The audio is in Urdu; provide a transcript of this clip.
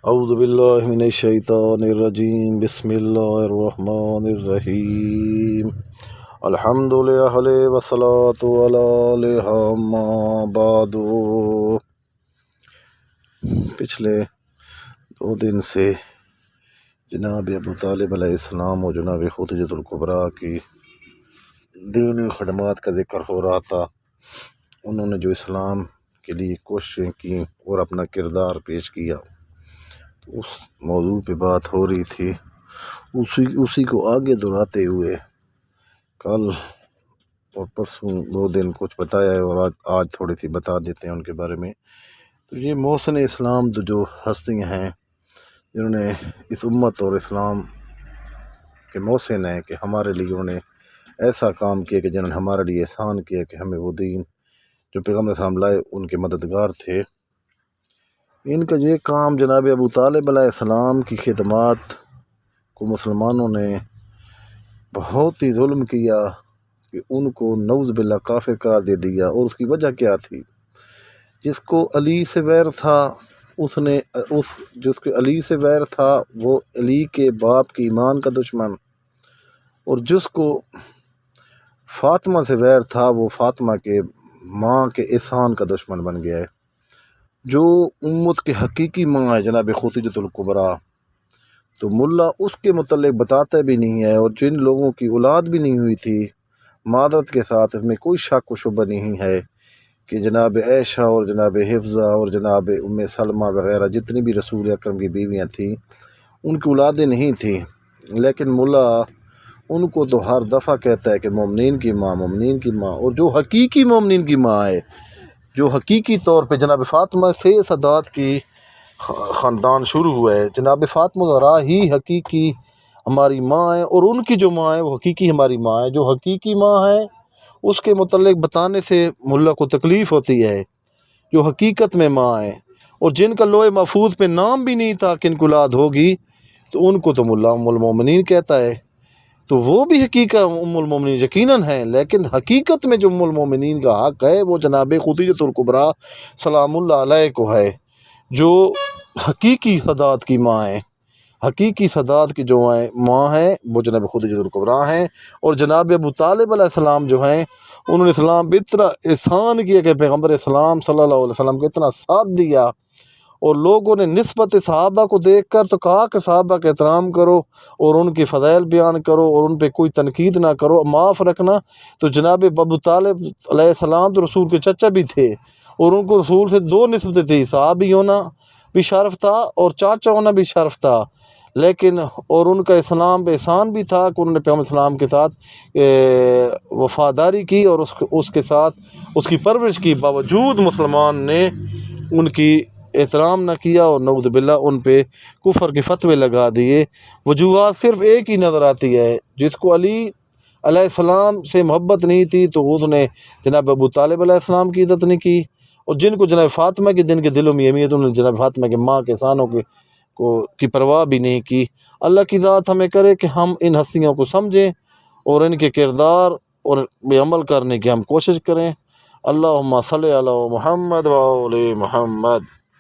اعوذ باللہ من الشیطان الرجیم بسم اللہ الرحمن الرحیم الحمد للہ والصلاة علیہ ما بعد۔ پچھلے 2 دن سے جناب ابو طالب علیہ السلام اور جناب خدیجہ الکبریٰ کی دینی خدمات کا ذکر ہو رہا تھا۔ انہوں نے جو اسلام کے لیے کوششیں کی اور اپنا کردار پیش کیا، اس موضوع پہ بات ہو رہی تھی۔ اسی کو آگے دہراتے ہوئے کل اور پرسوں 2 دن کچھ بتایا ہے اور آج تھوڑی سی بتا دیتے ہیں ان کے بارے میں۔ تو یہ محسن اسلام جو ہستیاں ہیں جنہوں نے اس امت اور اسلام کے محسن ہیں کہ ہمارے لیے انہوں نے ایسا کام کیا کہ جنہوں نے ہمارے لیے احسان کیا کہ ہمیں وہ دین جو پیغمبر صلی اللہ علیہ وسلم لائے ان کے مددگار تھے۔ ان کا یہ کام جناب ابو طالب علیہ السلام کی خدمات کو مسلمانوں نے بہت ہی ظلم کیا کہ ان کو نعوذ باللہ کافر قرار دے دیا۔ اور اس کی وجہ کیا تھی؟ جس کو علی سے ویر تھا جس کو علی سے ویر تھا وہ علی کے باپ کے ایمان کا دشمن، اور جس کو فاطمہ سے ویر تھا وہ فاطمہ کے ماں کے احسان کا دشمن بن گیا ہے۔ جو امت کے حقیقی ماں ہے جناب خدیجہ الکبریٰ، تو ملا اس کے متعلق بتاتا بھی نہیں ہے، اور جن لوگوں کی اولاد بھی نہیں ہوئی تھی معذرت کے ساتھ اس میں کوئی شک و شبہ نہیں ہے کہ جناب عائشہ اور جناب حفصہ اور جناب ام سلمہ وغیرہ جتنی بھی رسول اکرم کی بیویاں تھیں ان کی اولادیں نہیں تھیں، لیکن ملا ان کو تو ہر دفعہ کہتا ہے کہ مومنین کی ماں، مومنین کی ماں۔ اور جو حقیقی مومنین کی ماں ہے، جو حقیقی طور پہ جناب فاطمہ سے سادات کی خاندان شروع ہوا ہے، جناب فاطمہ زہرا ہی حقیقی ہماری ماں ہے، اور ان کی جو ماں ہے وہ حقیقی ہماری ماں ہے۔ جو حقیقی ماں ہے اس کے متعلق بتانے سے ملا کو تکلیف ہوتی ہے، جو حقیقت میں ماں ہے اور جن کا لوح محفوظ پہ نام بھی نہیں تھا کہ ان کو اولاد ہوگی، تو ان کو تو ملا ام المومنین کہتا ہے۔ تو وہ بھی حقیقت ام المومنین یقیناً ہیں، لیکن حقیقت میں جو ام المومنین کا حق ہے وہ جناب خدیجہ الکبریٰ سلام اللہ علیہ کو ہے، جو حقیقی سادات کی ماں ہے۔ حقیقی سادات کی جو ماں ہے وہ جناب خدیجہ الکبریٰ ہیں، اور جناب ابو طالب علیہ السلام جو ہیں انہوں نے اسلام پہ اتنا احسان کیا کہ پیغمبر اسلام صلی اللہ علیہ وسلم کو اتنا ساتھ دیا، اور لوگوں نے نسبت صحابہ کو دیکھ کر تو کہا کہ صحابہ کا احترام کرو اور ان کی فضائل بیان کرو اور ان پہ کوئی تنقید نہ کرو، معاف رکھنا۔ تو جناب ابو طالب علیہ السلام تو رسول کے چچا بھی تھے، اور ان کو رسول سے 2 نسبتیں تھیں، صحابی ہونا بھی شرف تھا اور چاچا ہونا بھی شرف تھا، لیکن اور ان کا اسلام پہ احسان بھی تھا کہ انہوں نے پیغمبر اسلام کے ساتھ وفاداری کی اور اس کے ساتھ اس کی پرورش کی، باوجود مسلمان نے ان کی احترام نہ کیا اور نعوذ باللہ ان پہ کفر کے فتوے لگا دیے۔ وجوہات صرف ایک ہی نظر آتی ہے، جس کو علی علیہ السلام سے محبت نہیں تھی تو اس نے جناب ابو طالب علیہ السلام کی عزت نہیں کی، اور جن کو جناب فاطمہ کے دن کے دلوں میں اہمیت انہوں نے جناب فاطمہ کے ماں کے احسانوں کی پرواہ بھی نہیں کی۔ اللہ کی ذات ہمیں کرے کہ ہم ان ہستیوں کو سمجھیں اور ان کے کردار اور پہ عمل کرنے کی ہم کوشش کریں۔ اللہم صلی علی محمد و آل محمد۔